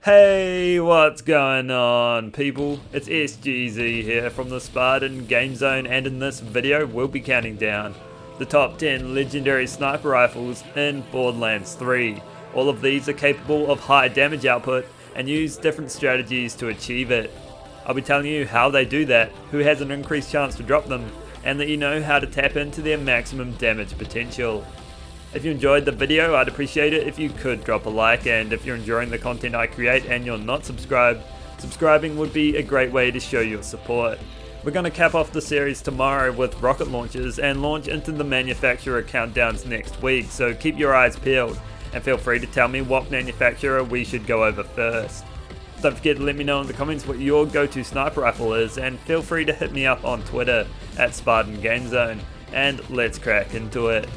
Hey, what's going on, people? It's SGZ here from the SpartanGameZone, and in this video we'll be counting down the top 10 legendary sniper rifles in Borderlands 3. All of these are capable of high damage output and use different strategies to achieve it. I'll be telling you how they do that, who has an increased chance to drop them, and that you know how to tap into their maximum damage potential. If you enjoyed the video, I'd appreciate it if you could drop a like, and if you're enjoying the content I create and you're not subscribed, subscribing would be a great way to show your support. We're going to cap off the series tomorrow with rocket launches and launch into the manufacturer countdowns next week, so keep your eyes peeled and feel free to tell me what manufacturer we should go over first. Don't forget to let me know in the comments what your go-to sniper rifle is, and feel free to hit me up on Twitter at SpartanGameZone, and let's crack into it.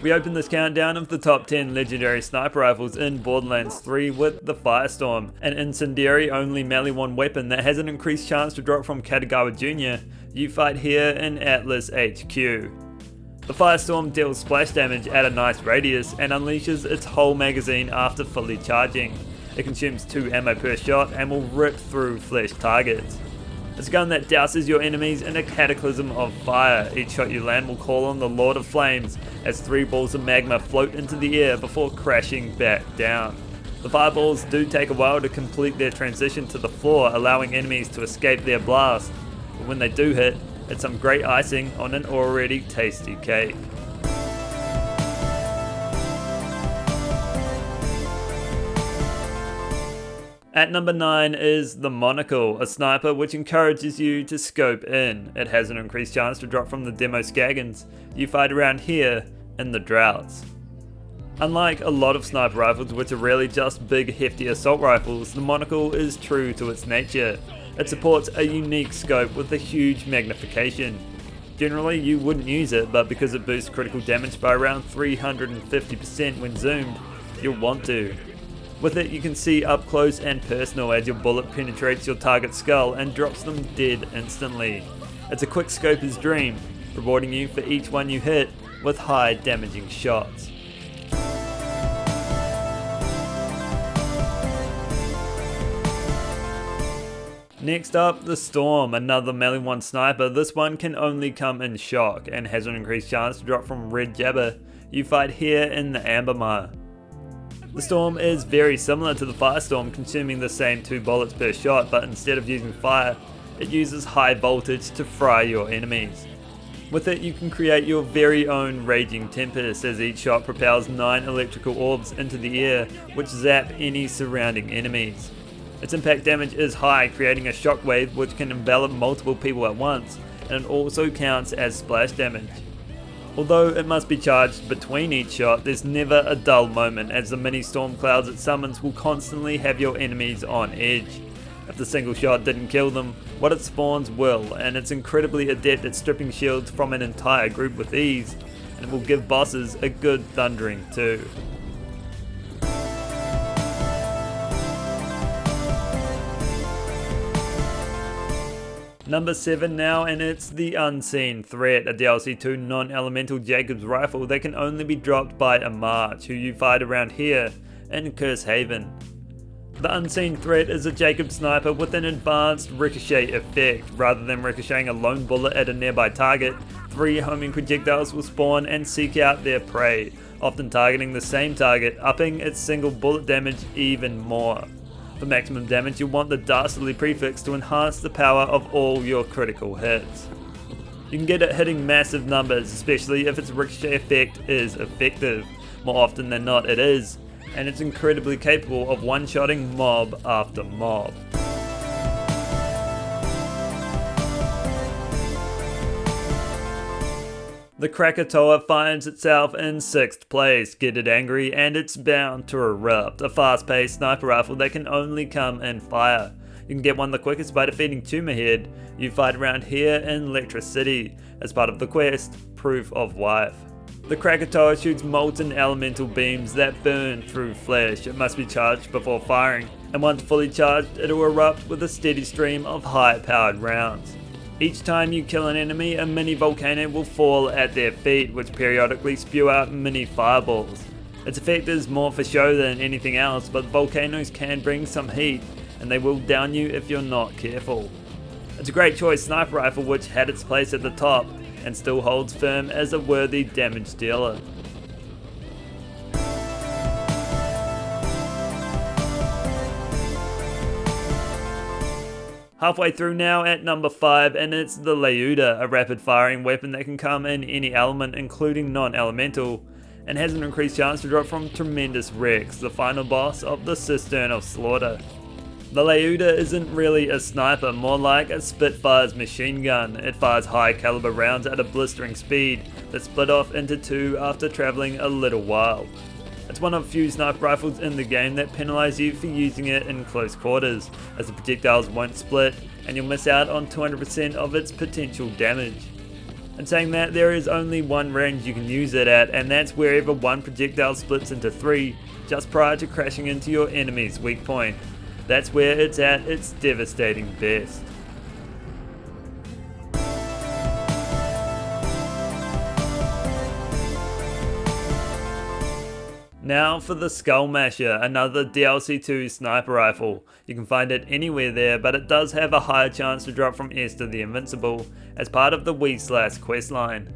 We open this countdown of the top 10 legendary sniper rifles in Borderlands 3 with the Firestorm, an incendiary only melee 1 weapon that has an increased chance to drop from Katagawa Jr. You fight here in Atlas HQ. The Firestorm deals splash damage at a nice radius and unleashes its whole magazine after fully charging. It consumes 2 ammo per shot and will rip through flesh targets. It's a gun that douses your enemies in a cataclysm of fire. Each shot you land will call on the Lord of Flames as 3 balls of magma float into the air before crashing back down. The fireballs do take a while to complete their transition to the floor, allowing enemies to escape their blast, but when they do hit, it's some great icing on an already tasty cake. At number 9 is the Monocle, a sniper which encourages you to scope in. It has an increased chance to drop from the demo Skaggins. You fight around here in the Droughts. Unlike a lot of sniper rifles which are really just big hefty assault rifles, the Monocle is true to its nature. It supports a unique scope with a huge magnification. Generally you wouldn't use it, but because it boosts critical damage by around 350% when zoomed, you'll want to. With it you can see up close and personal as your bullet penetrates your target's skull and drops them dead instantly. It's a quick scoper's dream, rewarding you for each one you hit with high damaging shots. Next up, the Storm, another melee 1 sniper. This one can only come in shock and has an increased chance to drop from Red Jabber. You fight here in the Ambermire. The Storm is very similar to the Firestorm, consuming the same 2 bullets per shot, but instead of using fire, it uses high voltage to fry your enemies. With it you can create your very own Raging Tempest, as each shot propels 9 electrical orbs into the air which zap any surrounding enemies. Its impact damage is high, creating a shockwave which can envelop multiple people at once, and it also counts as splash damage. Although it must be charged between each shot, there's never a dull moment, as the mini storm clouds it summons will constantly have your enemies on edge. If the single shot didn't kill them, what it spawns will, and it's incredibly adept at stripping shields from an entire group with ease, and it will give bosses a good thundering too. Number 7 now, and it's the Unseen Threat, a DLC 2 non-elemental Jacob's rifle that can only be dropped by a March, who you fight around here in Curse Haven. The Unseen Threat is a Jacob sniper with an advanced ricochet effect. Rather than ricocheting a lone bullet at a nearby target, 3 homing projectiles will spawn and seek out their prey, often targeting the same target, upping its single bullet damage even more. For maximum damage, you'll want the Dastardly prefix to enhance the power of all your critical hits. You can get it hitting massive numbers, especially if its ricochet effect is effective. More often than not it is, and it's incredibly capable of one-shotting mob after mob. The Krakatoa finds itself in 6th place. Get it angry and it's bound to erupt. A fast-paced sniper rifle that can only come in fire. You can get one the quickest by defeating Tumor Head. You fight around here in Electra City as part of the quest Proof of Wife. The Krakatoa shoots molten elemental beams that burn through flesh. It must be charged before firing, and once fully charged it will erupt with a steady stream of high-powered rounds. Each time you kill an enemy, a mini volcano will fall at their feet, which periodically spew out mini fireballs. Its effect is more for show than anything else, but volcanoes can bring some heat, and they will down you if you're not careful. It's a great choice sniper rifle which had its place at the top, and still holds firm as a worthy damage dealer. Halfway through now at number 5, and it's the Leuda, a rapid firing weapon that can come in any element including non-elemental, and has an increased chance to drop from Tremendous Rex, the final boss of the Cistern of Slaughter. The Leuda isn't really a sniper, more like a Spitfire's machine gun. It fires high caliber rounds at a blistering speed that split off into two after travelling a little while. It's one of few sniper rifles in the game that penalise you for using it in close quarters, as the projectiles won't split and you'll miss out on 200% of its potential damage. And saying that, there is only one range you can use it at, and that's wherever one projectile splits into 3 just prior to crashing into your enemy's weak point. That's where it's at its devastating best. Now for the Skullmasher, another DLC 2 sniper rifle. You can find it anywhere there, but it does have a higher chance to drop from Esther the Invincible as part of the Weaslash questline.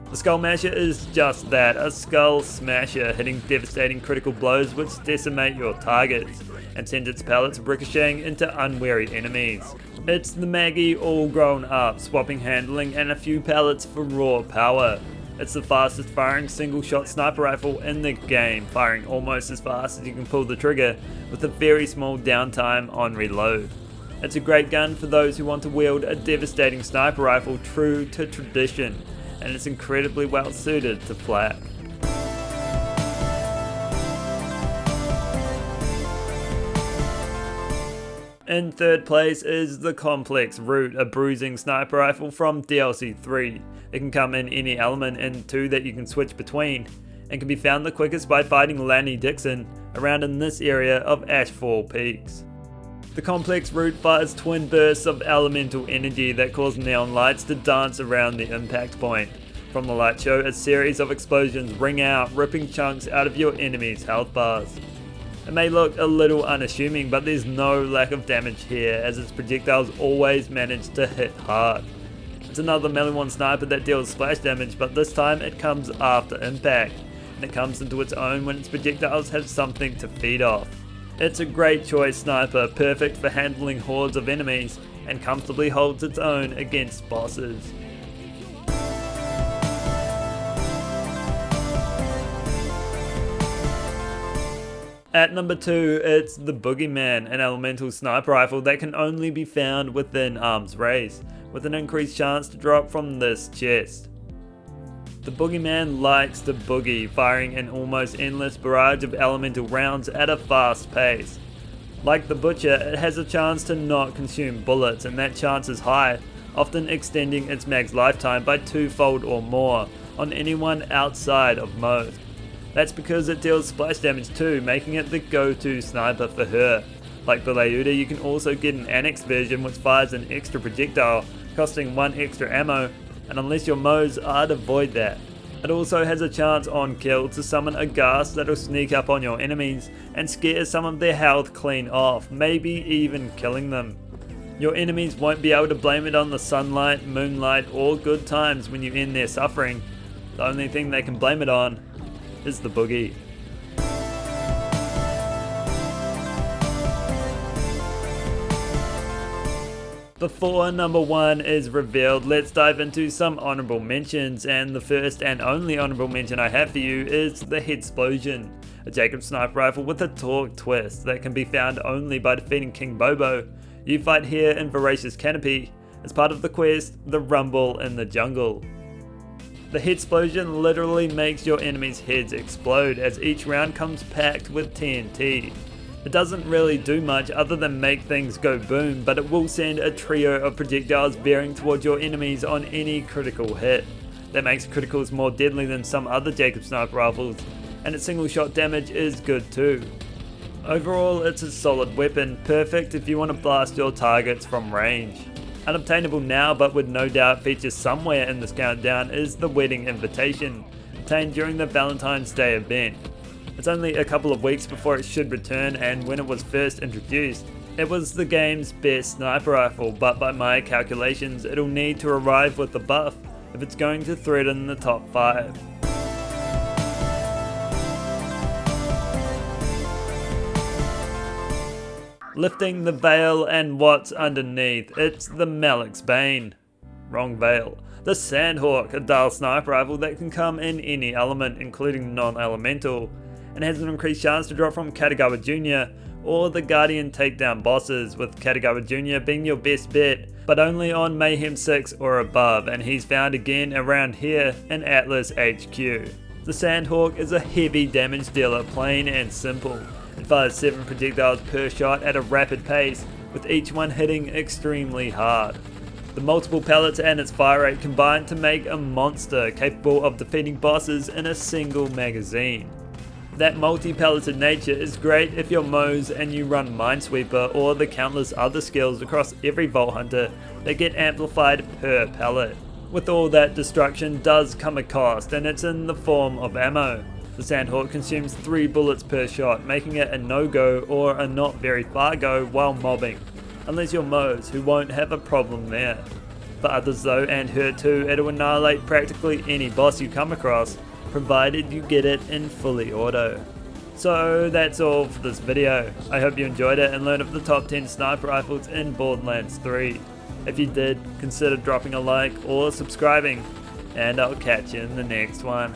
The Skullmasher is just that, a skull smasher, hitting devastating critical blows which decimate your targets, and sends its pellets ricocheting into unwary enemies. It's the Maggie all grown up, swapping handling and a few pellets for raw power. It's the fastest firing single shot sniper rifle in the game, firing almost as fast as you can pull the trigger with a very small downtime on reload. It's a great gun for those who want to wield a devastating sniper rifle true to tradition, and it's incredibly well suited to flak. In third place is the Complex Root, a bruising sniper rifle from DLC 3. It can come in any element and 2 that you can switch between, and can be found the quickest by fighting Lanny Dixon around in this area of Ashfall Peaks. The Complex Root fires twin bursts of elemental energy that cause neon lights to dance around the impact point. From the light show, a series of explosions ring out, ripping chunks out of your enemy's health bars. It may look a little unassuming, but there's no lack of damage here, as its projectiles always manage to hit hard. It's another melee one sniper that deals splash damage, but this time it comes after impact, and it comes into its own when its projectiles have something to feed off. It's a great choice sniper, perfect for handling hordes of enemies, and comfortably holds its own against bosses. At number 2, it's the Boogeyman, an elemental sniper rifle that can only be found within arm's race, with an increased chance to drop from this chest. The Boogeyman likes to boogie, firing an almost endless barrage of elemental rounds at a fast pace. Like the Butcher, it has a chance to not consume bullets, and that chance is high, often extending its mag's lifetime by 2-fold or more on anyone outside of most. That's because it deals splash damage too, making it the go-to sniper for her. Like the Leuda, you can also get an annexed version which fires an extra projectile, costing 1 extra ammo, and unless your modes are to void that. It also has a chance on kill to summon a ghast that'll sneak up on your enemies and scare some of their health clean off, maybe even killing them. Your enemies won't be able to blame it on the sunlight, moonlight, or good times when you end their suffering. The only thing they can blame it on is the boogie. Before number 1 is revealed, let's dive into some honourable mentions, and the first and only honourable mention I have for you is the Headsplosion, a Jacob sniper rifle with a torque twist that can be found only by defeating King Bobo. You fight here in Voracious Canopy as part of the quest, The Rumble in the Jungle. The Headsplosion literally makes your enemies' heads explode, as each round comes packed with TNT. It doesn't really do much other than make things go boom, but it will send a trio of projectiles bearing towards your enemies on any critical hit. That makes criticals more deadly than some other Jacob sniper rifles, and its single shot damage is good too. Overall, it's a solid weapon, perfect if you want to blast your targets from range. Unobtainable now, but would no doubt feature somewhere in this countdown, is the Wedding Invitation, obtained during the Valentine's Day event. It's only a couple of weeks before it should return, and when it was first introduced, it was the game's best sniper rifle, but by my calculations it'll need to arrive with the buff if it's going to threaten the top 5. Lifting the veil and what's underneath, it's the Malik's Bane. Wrong veil. The Sandhawk, a dual sniper rifle that can come in any element including non-elemental, and has an increased chance to drop from Katagawa Jr. or the Guardian takedown bosses, with Katagawa Jr. being your best bet, but only on Mayhem 6 or above, and he's found again around here in Atlas HQ. The Sandhawk is a heavy damage dealer, plain and simple. It fires 7 projectiles per shot at a rapid pace, with each one hitting extremely hard. The multiple pellets and its fire rate combine to make a monster capable of defeating bosses in a single magazine. That multi-pelleted nature is great if you're Moze and you run Minesweeper or the countless other skills across every Vault Hunter that get amplified per pellet. With all that destruction does come a cost, and it's in the form of ammo. The Sandhawk consumes 3 bullets per shot, making it a no-go or a not very far go while mobbing, unless you're Moze, who won't have a problem there. For others though, and her too, it'll annihilate practically any boss you come across, provided you get it in fully auto. So that's all for this video. I hope you enjoyed it and learned of the top 10 sniper rifles in Borderlands 3. If you did, consider dropping a like or subscribing, and I'll catch you in the next one.